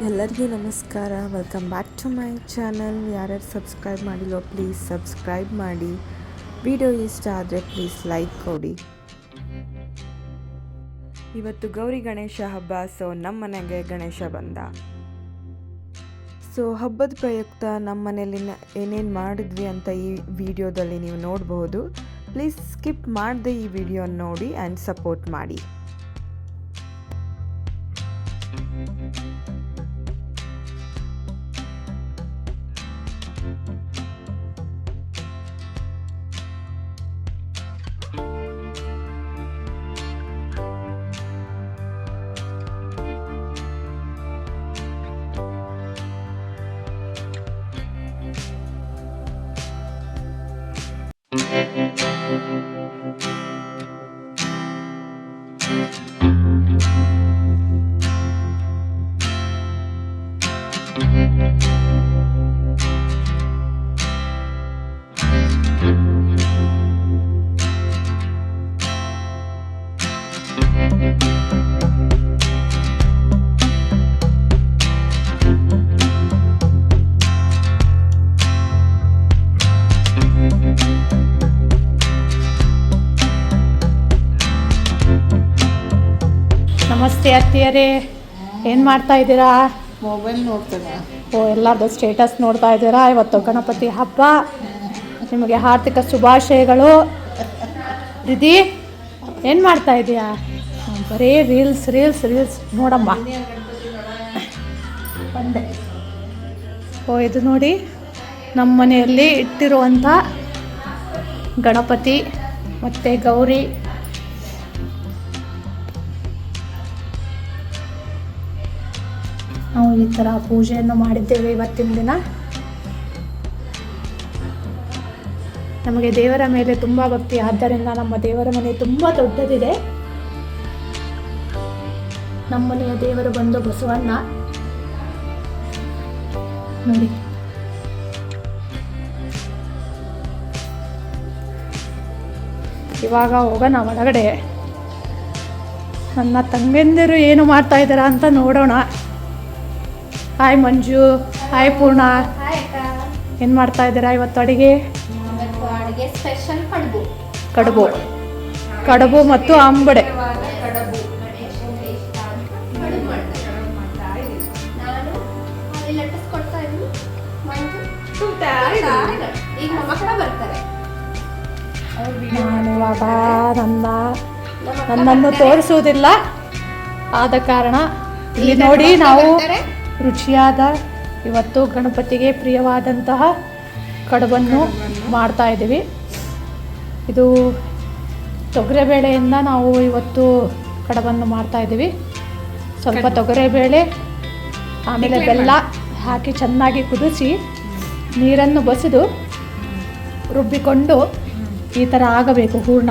ಎಲ್ಲರಿಗೂ ನಮಸ್ಕಾರ. Welcome back to my channel. ಯಾರ್ಯಾರು ಸಬ್ಸ್ಕ್ರೈಬ್ ಮಾಡಿಲ್ಲೋ ಪ್ಲೀಸ್ ಸಬ್ಸ್ಕ್ರೈಬ್ ಮಾಡಿ. ವಿಡಿಯೋ ಇಷ್ಟ ಆದರೆ ಪ್ಲೀಸ್ ಲೈಕ್ ಕೊಡಿ. ಇವತ್ತು ಗೌರಿ ಗಣೇಶ ಹಬ್ಬ. ನಮ್ಮ ಮನೆಗೆ ಗಣೇಶ ಬಂದ. ಹಬ್ಬದ ಪ್ರಯುಕ್ತ ನಮ್ಮ ಮನೆಯಲ್ಲಿ ಏನೇನು ಮಾಡಿದ್ವಿ ಅಂತ ಈ ವಿಡಿಯೋದಲ್ಲಿ ನೀವು ನೋಡಬಹುದು. ಪ್ಲೀಸ್ ಸ್ಕಿಪ್ ಮಾಡದೆ ಈ ವಿಡಿಯೋ ನೋಡಿ ಆ್ಯಂಡ್ ಸಪೋರ್ಟ್ ಮಾಡಿ. ನಮಸ್ತೆ ಅತ್ತಿಯರೇ, ಏನು ಮಾಡ್ತಾ ಇದ್ದೀರಾ? ಮೊಬೈಲ್ ನೋಡ್ತೇನೆ. ಎಲ್ಲರದ್ದು ಸ್ಟೇಟಸ್ ನೋಡ್ತಾ ಇದ್ದೀರಾ? ಇವತ್ತು ಗಣಪತಿ ಹಬ್ಬ, ನಿಮಗೆ ಹಾರ್ದಿಕ ಶುಭಾಶಯಗಳು. ದೀದಿ ಏನು ಮಾಡ್ತಾ ಇದೀಯಾ? ಬರೀ ರೀಲ್ಸ್ ರೀಲ್ಸ್ ರೀಲ್ಸ್ ನೋಡಮ್ಮ. ಬಂದೆ. ಇದು ನೋಡಿ, ನಮ್ಮ ಮನೆಯಲ್ಲಿ ಇಟ್ಟಿರುವಂಥ ಗಣಪತಿ ಮತ್ತು ಗೌರಿ. ನಾವು ಈ ಥರ ಪೂಜೆಯನ್ನು ಮಾಡಿದ್ದೇವೆ ಇವತ್ತಿನ ದಿನ. ನಮಗೆ ದೇವರ ಮೇಲೆ ತುಂಬ ಭಕ್ತಿ, ಆದ್ದರಿಂದ ನಮ್ಮ ದೇವರ ಮನೆ ತುಂಬ ದೊಡ್ಡದಿದೆ. ನಮ್ಮ ಮನೆಯ ದೇವರು ಬಂದು ಬಸವಣ್ಣ ನೋಡಿ. ಇವಾಗ ಹೋಗೋಣ ಒಳಗಡೆ. ನನ್ನ ತಂಗಿಯಂದಿರು ಏನು ಮಾಡ್ತಾ ಇದ್ದಾರಾ ಅಂತ ನೋಡೋಣ. ಹಾಯ್ ಮಂಜು, ಹಾಯ್ ಪೂರ್ಣ, ಏನು ಮಾಡ್ತಾ ಇದ್ದೀರಾ ಇವತ್ತು ಅಡುಗೆ? ಸ್ಪೆಷಲ್ ಕಡುಬು ಕಡುಬು ಮತ್ತು ಅಂಬಡೆ. ನಾನಿವಾಗ ನನ್ನನ್ನು ತೋರಿಸುವುದಿಲ್ಲ, ಆದ ಕಾರಣ ಇಲ್ಲಿ ನೋಡಿ ನಾವು ರುಚಿಯಾದ ಇವತ್ತು ಗಣಪತಿಗೆ ಪ್ರಿಯವಾದಂತಹ ಕಡುಬನ್ನು ಮಾಡ್ತಾ ಇದ್ದೀವಿ. ಇದು ತೊಗರೆಬೇಳೆಯಿಂದ ನಾವು ಇವತ್ತು ಕಡುಬನ್ನು ಮಾಡ್ತಾ ಇದ್ದೀವಿ. ಸ್ವಲ್ಪ ತೊಗರೆಬೇಳೆ ಆಮೇಲೆ ಬೆಲ್ಲ ಹಾಕಿ ಚೆನ್ನಾಗಿ ಕುದಿಸಿ ನೀರನ್ನು ಬಸಿದು ರುಬ್ಬಿಕೊಂಡು ಈ ಥರ ಆಗಬೇಕು ಹೂರ್ಣ.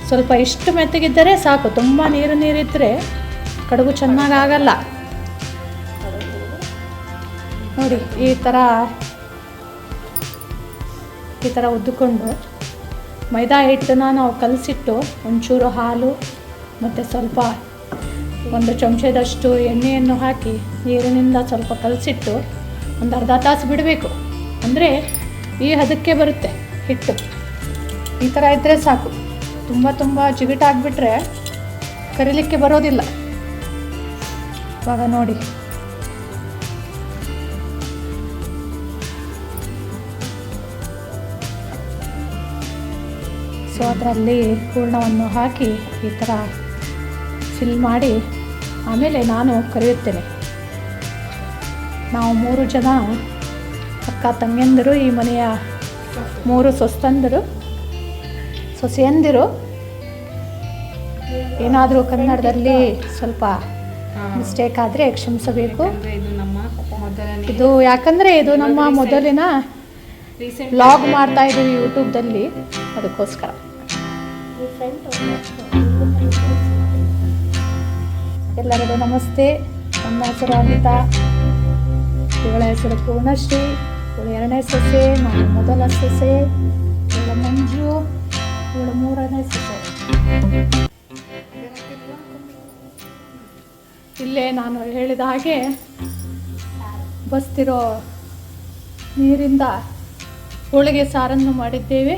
ಸ್ವಲ್ಪ ಇಷ್ಟು ಮೆತ್ತಗಿದ್ದರೆ ಸಾಕು, ತುಂಬ ನೀರಿದ್ದರೆ ಕಡುಬು ಚೆನ್ನಾಗಿ ಆಗಲ್ಲ. ನೋಡಿ, ಈ ಥರ ಉದ್ದುಕೊಂಡು ಮೈದಾ ಹಿಟ್ಟನ್ನು ನಾವು ಕಲಸಿಟ್ಟು ಒಂಚೂರು ಹಾಲು ಮತ್ತು ಸ್ವಲ್ಪ ಒಂದು ಚಮಚದಷ್ಟು ಎಣ್ಣೆಯನ್ನು ಹಾಕಿ ನೀರಿನಿಂದ ಸ್ವಲ್ಪ ಕಲಸಿಟ್ಟು ಒಂದು ಅರ್ಧ ತಾಸು ಬಿಡಬೇಕು. ಅಂದರೆ ಈ ಹದಕ್ಕೆ ಬರುತ್ತೆ ಹಿಟ್ಟು. ಈ ಥರ ಇದ್ದರೆ ಸಾಕು. ತುಂಬ ಜಿಗಿಟಾಗಿಬಿಟ್ರೆ ಕರಿಲಿಕ್ಕೆ ಬರೋದಿಲ್ಲ. ಇವಾಗ ನೋಡಿ, ಅದರಲ್ಲಿ ಹೂರ್ಣವನ್ನು ಹಾಕಿ ಈ ಥರ ಫಿಲ್ ಮಾಡಿ ಆಮೇಲೆ ನಾನು ಕರೆಯುತ್ತೇನೆ. ನಾವು 3 ಜನ ಅಕ್ಕ ತಂಗಿಯಂದಿರು, ಈ ಮನೆಯ 3 ಸೊಸೆಯಂದಿರು. ಏನಾದರೂ ಕನ್ನಡದಲ್ಲಿ ಸ್ವಲ್ಪ ಮಿಸ್ಟೇಕ್ ಆದರೆ ಕ್ಷಮಿಸಬೇಕು. ಇದು ಯಾಕಂದರೆ ಇದು ನಮ್ಮ ಮೊದಲಿನ ವ್ಲಾಗ್ ಮಾಡ್ತಾ ಇದ್ದೀವಿ ಯೂಟ್ಯೂಬ್ದಲ್ಲಿ, ಅದಕ್ಕೋಸ್ಕರ. ಎಲ್ಲರಿಗೂ ನಮಸ್ತೆ. ನನ್ನ ಹೆಸರು ಅನಿತಾ, ಇವಳ ಹೆಸರು ಪೂರ್ಣಶ್ರೀ, ಇವಳು 2ನೇ ಸೊಸೆ, ನಾನು ಮೊದಲ ಸೊಸೆ, ಇವಳ ಮಂಜು, ಇವಳು 3ನೇ ಸೊಸೆ. ಇಲ್ಲೇ ನಾನು ಹೇಳಿದ ಹಾಗೆ ಬಸ್ತಿರೋ ನೀರಿಂದ ಹೋಳಿಗೆ ಸಾರನ್ನು ಮಾಡಿದ್ದೇವೆ.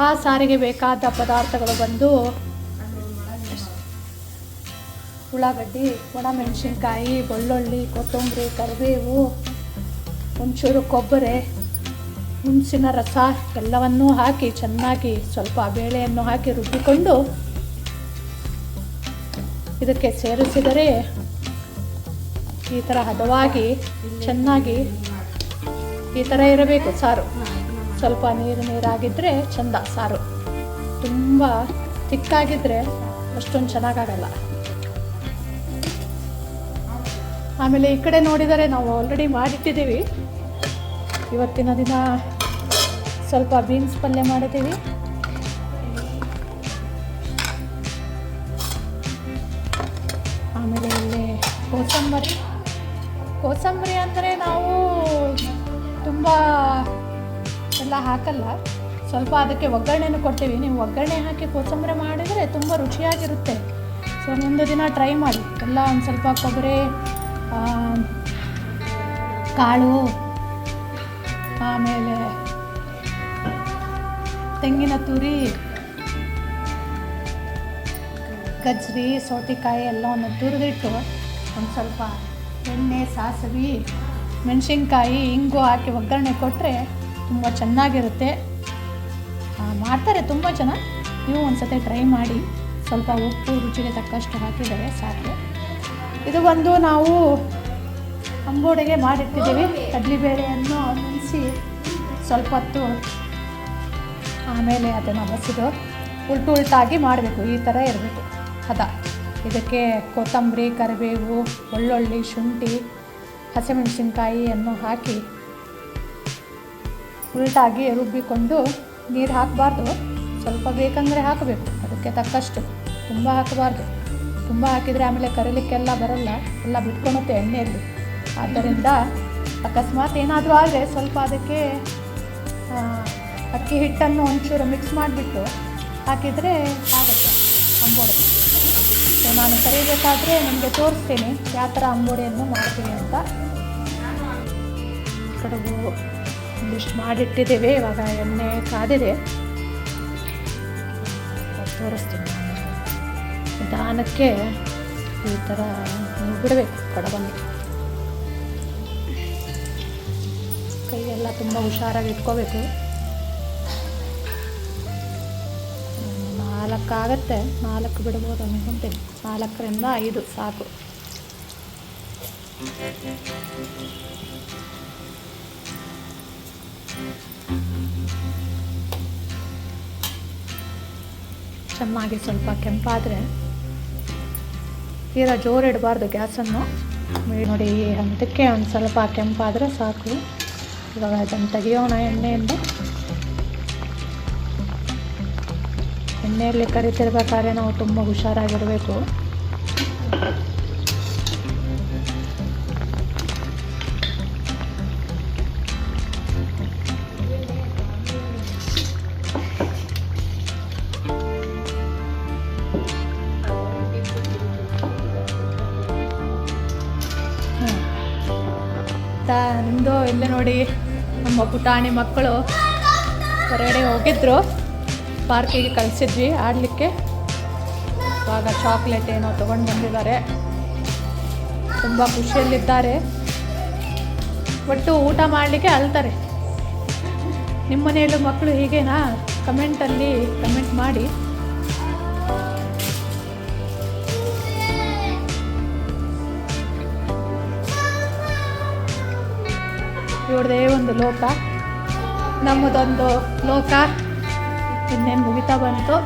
ಆ ಸಾರಿಗೆ ಬೇಕಾದ ಪದಾರ್ಥಗಳು ಬಂದು ಉಳ್ಳಾಗಡ್ಡಿ, ಒಣಮೆಣಸಿನ್ಕಾಯಿ, ಬೆಳ್ಳುಳ್ಳಿ, ಕೊತ್ತಂಬರಿ, ಕರಿಬೇವು, ಒಂಚೂರು ಕೊಬ್ಬರಿ, ಹುಣಸಿನ ರಸ ಎಲ್ಲವನ್ನೂ ಹಾಕಿ ಚೆನ್ನಾಗಿ ಸ್ವಲ್ಪ ಬೇಳೆಯನ್ನು ಹಾಕಿ ರುಬ್ಬಿಕೊಂಡು ಇದಕ್ಕೆ ಸೇರಿಸಿದರೆ ಈ ಥರ ಹದವಾಗಿ ಚೆನ್ನಾಗಿ ಈ ಥರ ಇರಬೇಕು ಸಾರು. ಸ್ವಲ್ಪ ನೀರಾಗಿದ್ದರೆ ಚೆಂದ ಸಾರು. ತುಂಬ ತಿಕ್ಕಾಗಿದ್ದರೆ ಅಷ್ಟೊಂದು ಚೆನ್ನಾಗಾಗಲ್ಲ. ಆಮೇಲೆ ಈ ಕಡೆ ನೋಡಿದರೆ ನಾವು ಆಲ್ರೆಡಿ ಮಾಡಿಟ್ಟಿದ್ದೀವಿ. ಇವತ್ತಿನ ದಿನ ಸ್ವಲ್ಪ ಬೀನ್ಸ್ ಪಲ್ಯ ಮಾಡಿದ್ದೀವಿ. ಆಮೇಲೆ ಇಲ್ಲಿ ಕೋಸಂಬರಿ ಅಂದರೆ ನಾವು ತುಂಬ ಎಲ್ಲ ಹಾಕಲ್ಲ, ಸ್ವಲ್ಪ ಅದಕ್ಕೆ ಒಗ್ಗರಣೆನೂ ಕೊಡ್ತೀವಿ. ನೀವು ಒಗ್ಗರಣೆ ಹಾಕಿ ಕೋಸಂಬರಿ ಮಾಡಿದರೆ ತುಂಬ ರುಚಿಯಾಗಿರುತ್ತೆ. ಸೊ ಒಂದು ದಿನ ಟ್ರೈ ಮಾಡಿ. ಎಲ್ಲ ಒಂದು ಸ್ವಲ್ಪ ಕೊಬ್ಬರಿ, ಕಾಳು, ಆಮೇಲೆ ತೆಂಗಿನ ತುರಿ, ಗಜ್ರಿ, ಸೌತೆಕಾಯಿ ಎಲ್ಲವನ್ನು ತುರಿದಿಟ್ಟು ಒಂದು ಸ್ವಲ್ಪ ಎಣ್ಣೆ, ಸಾಸಿವೆ, ಮೆಣಸಿನ್ಕಾಯಿ, ಇಂಗು ಹಾಕಿ ಒಗ್ಗರಣೆ ಕೊಟ್ಟರೆ ತುಂಬ ಚೆನ್ನಾಗಿರುತ್ತೆ. ಮಾಡ್ತಾರೆ ತುಂಬ ಜನ. ನೀವು ಒಂದು ಸತಿ ಟ್ರೈ ಮಾಡಿ. ಸ್ವಲ್ಪ ಉಪ್ಪು ರುಚಿಗೆ ತಕ್ಕಷ್ಟು ಹಾಕಿದರೆ ಸಾಕು. ಇದು ಬಂದು ನಾವು ಅಂಬೋಡೆಗೆ ಮಾಡಿಟ್ಟಿದ್ದೀವಿ. ಕಡಲೆಬೇಳೆಯನ್ನು ನೆನೆಸಿ ಸ್ವಲ್ಪ ಹೊತ್ತು ಆಮೇಲೆ ಅದನ್ನು ಬಸಿದು ಉಲ್ಟಾಗಿ ಮಾಡಬೇಕು. ಈ ಥರ ಇರಬೇಕು ಹದ. ಇದಕ್ಕೆ ಕೊತ್ತಂಬರಿ, ಕರಿಬೇವು, ಬೆಳ್ಳುಳ್ಳಿ, ಶುಂಠಿ, ಹಸಿಮೆಣಸಿನ್ಕಾಯಿಯನ್ನು ಹಾಕಿ ಉಲ್ಟಾಗಿ ರುಬ್ಬಿಕೊಂಡು ನೀರು ಹಾಕಬಾರ್ದು. ಸ್ವಲ್ಪ ಬೇಕಂದರೆ ಹಾಕಬೇಕು, ಅದಕ್ಕೆ ತಕ್ಕಷ್ಟು. ತುಂಬ ಹಾಕಬಾರ್ದು. ತುಂಬ ಹಾಕಿದರೆ ಆಮೇಲೆ ಕರಿಲಿಕ್ಕೆಲ್ಲ ಬರೋಲ್ಲ, ಎಲ್ಲ ಬಿಟ್ಕೊಳುತ್ತೆ ಎಣ್ಣೆಯಲ್ಲಿ. ಆದ್ದರಿಂದ ಅಕಸ್ಮಾತ್ ಏನಾದರೂ ಆದರೆ ಸ್ವಲ್ಪ ಅದಕ್ಕೆ ಅಕ್ಕಿ ಹಿಟ್ಟನ್ನು ಒಂಚೂರು ಮಿಕ್ಸ್ ಮಾಡಿಬಿಟ್ಟು ಹಾಕಿದರೆ ಆಗುತ್ತೆ ಅಂಬೋಡೆ. ಸೊ ನಾನು ಕರಿಬೇಕಾದ್ರೆ ನಿಮಗೆ ತೋರಿಸ್ತೀನಿ ಯಾವ ಥರ ಅಂಬೋಡೆಯನ್ನು ಮಾಡ್ತೀನಿ ಅಂತ. ಕಡುಬು ಒಂದಿಷ್ಟು ಮಾಡಿಟ್ಟಿದ್ದೇವೆ. ಇವಾಗ ಎಣ್ಣೆ ಕಾದಿದೆ, ತೋರಿಸ್ತೀನಿ. ನಿಧಾನಕ್ಕೆ ಈ ಥರ ಬಿಡಬೇಕು ಕಡುಬನ್ನು. ಕೈಯೆಲ್ಲ ತುಂಬ ಹುಷಾರಾಗಿ ಇಟ್ಕೋಬೇಕು. 4 ಆಗುತ್ತೆ, 4 ಬಿಡ್ಬೋದು ಅನ್ಕೊಂತೀನಿ. 4ರಿಂದ 5 ಸಾಕು. ಚೆನ್ನಾಗಿ ಸ್ವಲ್ಪ ಕೆಂಪಾದರೆ, ತೀರಾ ಜೋರು ಇಡಬಾರ್ದು ಗ್ಯಾಸನ್ನು. ನೋಡಿ ಹಂತಕ್ಕೆ ಒಂದು ಸ್ವಲ್ಪ ಕೆಂಪಾದರೆ ಸಾಕು. ಇವಾಗ ಅದನ್ನು ತೆಗಿಯೋಣ ಎಣ್ಣೆಯಿಂದ. ಎಣ್ಣೆಯಲ್ಲಿ ಕರಿತಿರ್ಬೇಕಾದ್ರೆ ನಾವು ತುಂಬ ಹುಷಾರಾಗಿರಬೇಕು. ನಿಮ್ಮದು ಇಲ್ಲೇ ನೋಡಿ, ನಮ್ಮ ಪುಟಾಣಿ ಮಕ್ಕಳು ಹೊರಗಡೆ ಹೋಗಿದ್ರು, ಪಾರ್ಕಿಗೆ ಕಳಿಸಿದ್ವಿ ಆಡಲಿಕ್ಕೆ. ಇವಾಗ ಚಾಕ್ಲೇಟ್ ಏನೋ ತೊಗೊಂಡು ಬಂದಿದ್ದಾರೆ. ತುಂಬ ಖುಷಿಯಲ್ಲಿದ್ದಾರೆ. ಒಟ್ಟು ಊಟ ಮಾಡಲಿಕ್ಕೆ ಅಳ್ತಾರೆ. ನಿಮ್ಮ ಮನೆಯಲ್ಲೂ ಮಕ್ಕಳು ಹೀಗೇನಾ? ಕಮೆಂಟಲ್ಲಿ ಕಮೆಂಟ್ ಮಾಡಿ. ಇವ್ರದೇ ಒಂದು ಲೋಕ, ನಮ್ಮದೊಂದು ಲೋಕ. ಇನ್ನೇನು ಮುಗಿತಾ ಬಂತು,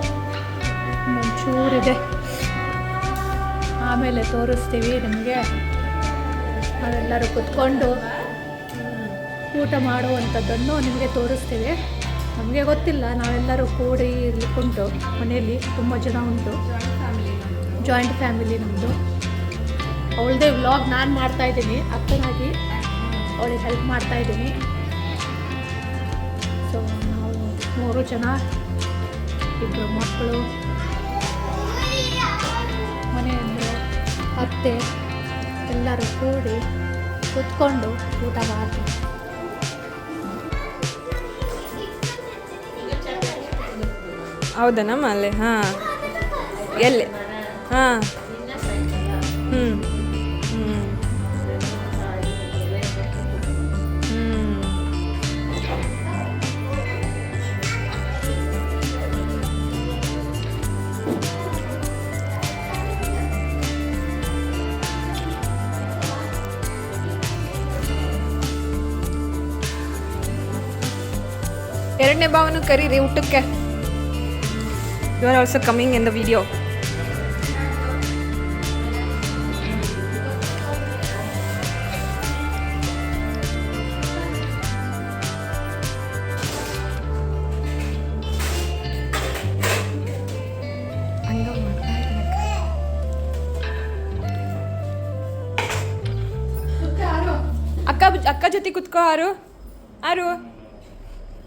ಇನ್ನೊಂಚೂರಿದೆ, ಆಮೇಲೆ ತೋರಿಸ್ತೀವಿ ನಿಮಗೆ. ನಾವೆಲ್ಲರೂ ಕುತ್ಕೊಂಡು ಊಟ ಮಾಡುವಂಥದ್ದನ್ನು ನಿಮಗೆ ತೋರಿಸ್ತೀವಿ. ನಮಗೆ ಗೊತ್ತಿಲ್ಲ, ನಾವೆಲ್ಲರೂ ಕೂಡಿ ಇರ್ಲಿಕ್ಕುಂಟು. ಮನೆಯಲ್ಲಿ ತುಂಬ ಜನ ಉಂಟು, ಜಾಯಿಂಟ್ ಫ್ಯಾಮಿಲಿ ನಮ್ಮದು. ಅವಳದೇ ವ್ಲಾಗ್ ನಾನು ಮಾಡ್ತಾಯಿದ್ದೀನಿ, ಅಕ್ಕನಾಗಿ ಅವಳಿಗೆ ಹೆಲ್ಪ್ ಮಾಡ್ತಾಯಿದ್ದೀನಿ. ಸೊ ನಾವು 3 ಜನ, 2 ಮಕ್ಕಳು, ಮನೆಯನ್ನು ಅತ್ತೆ ಎಲ್ಲರೂ ಕೂಡಿ ಕುತ್ಕೊಂಡು ಊಟ ಮಾಡ್ತೀವಿ. ಹೌದನಮ್ಮ ಅಲ್ಲೇ ಹಾಂ ಎಲ್ಲಿ ಹಾಂ ಹ್ಞೂ ಹ್ಞೂ ಎರಡನೇ ಭಾವನು ಕರೀರಿ ಊಟಕ್ಕೆ. You are also coming in the video. ಅಕ್ಕ ಜೊತೆ ಕುತ್ಕೋ. ಆರು ಆರು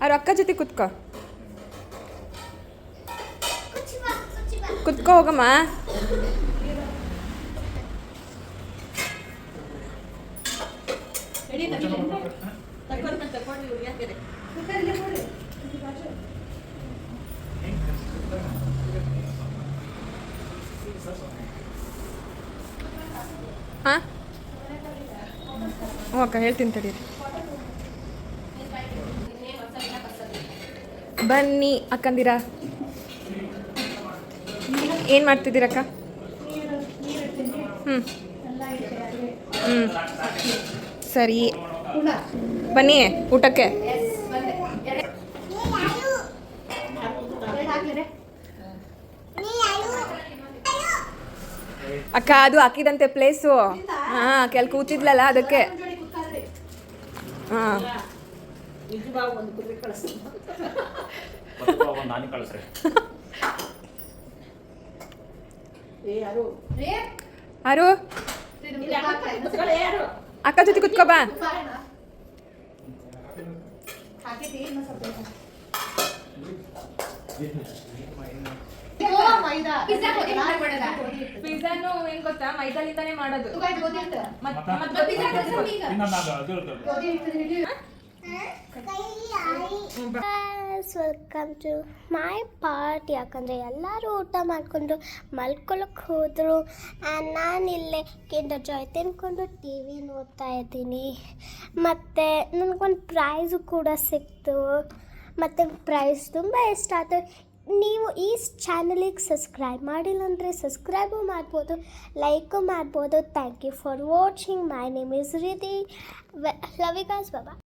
ಆರು ಅಕ್ಕ ಜೊತೆ ಕುತ್ಕೋ. ಕುತ್ಕೋ ಹೋಗಮ್ಮ. ಹಾಂ ಹ್ಞೂ ಅಕ್ಕ ಹೇಳ್ತೀನಿ ತಡೀರಿ. ಬನ್ನಿ ಅಕ್ಕಂದಿರ. ಏನು ಮಾಡ್ತಿದ್ದೀರಕ್ಕ? ಹ್ಞೂ ಹ್ಞೂ ಸರಿ ಬನ್ನಿ ಊಟಕ್ಕೆ. ಅಕ್ಕ ಅದು ಹಾಕಿದಂತೆ ಪ್ಲೇಸು. ಹಾಂ ಕೆಲ್ ಕೂತಿದ್ಲಲ್ಲ ಅದಕ್ಕೆ. ಹಾಂ ಆರು ಅಕ್ಕ ಜೊತೆ ಕುತ್ಕೋ ಬಾ. ಪಿಜ್ಜಾನು ಏನ್ ಗೊತ್ತಾ, ಮೈದಾಲಿಂದಾನೇ ಮಾಡೋದು. Welcome to my part. ಯಾಕಂದರೆ ಎಲ್ಲರೂ ಊಟ ಮಾಡಿಕೊಂಡು ಮಲ್ಕೊಳ್ಳೋಕೆ ಹೋದರು. ನಾನಿಲ್ಲೇ ಕಿಂಡರ್ ಜಾಯ್ ತಿನ್ಕೊಂಡು ಟಿ ವಿ ನೋಡ್ತಾ ಇದ್ದೀನಿ. ಮತ್ತು ನನಗೊಂದು ಪ್ರೈಝು ಕೂಡ ಸಿಕ್ತು. ಮತ್ತು ಪ್ರೈಸ್ ತುಂಬ ಇಷ್ಟ ಆಯಿತು. ನೀವು ಈ ಚಾನಲಿಗೆ ಸಬ್ಸ್ಕ್ರೈಬ್ ಮಾಡಿಲ್ಲ ಅಂದರೆ ಸಬ್ಸ್ಕ್ರೈಬು ಮಾಡ್ಬೋದು, ಲೈಕು ಮಾಡ್ಬೋದು. Thank you for watching. My name is Ridhi. Love you guys. Bye.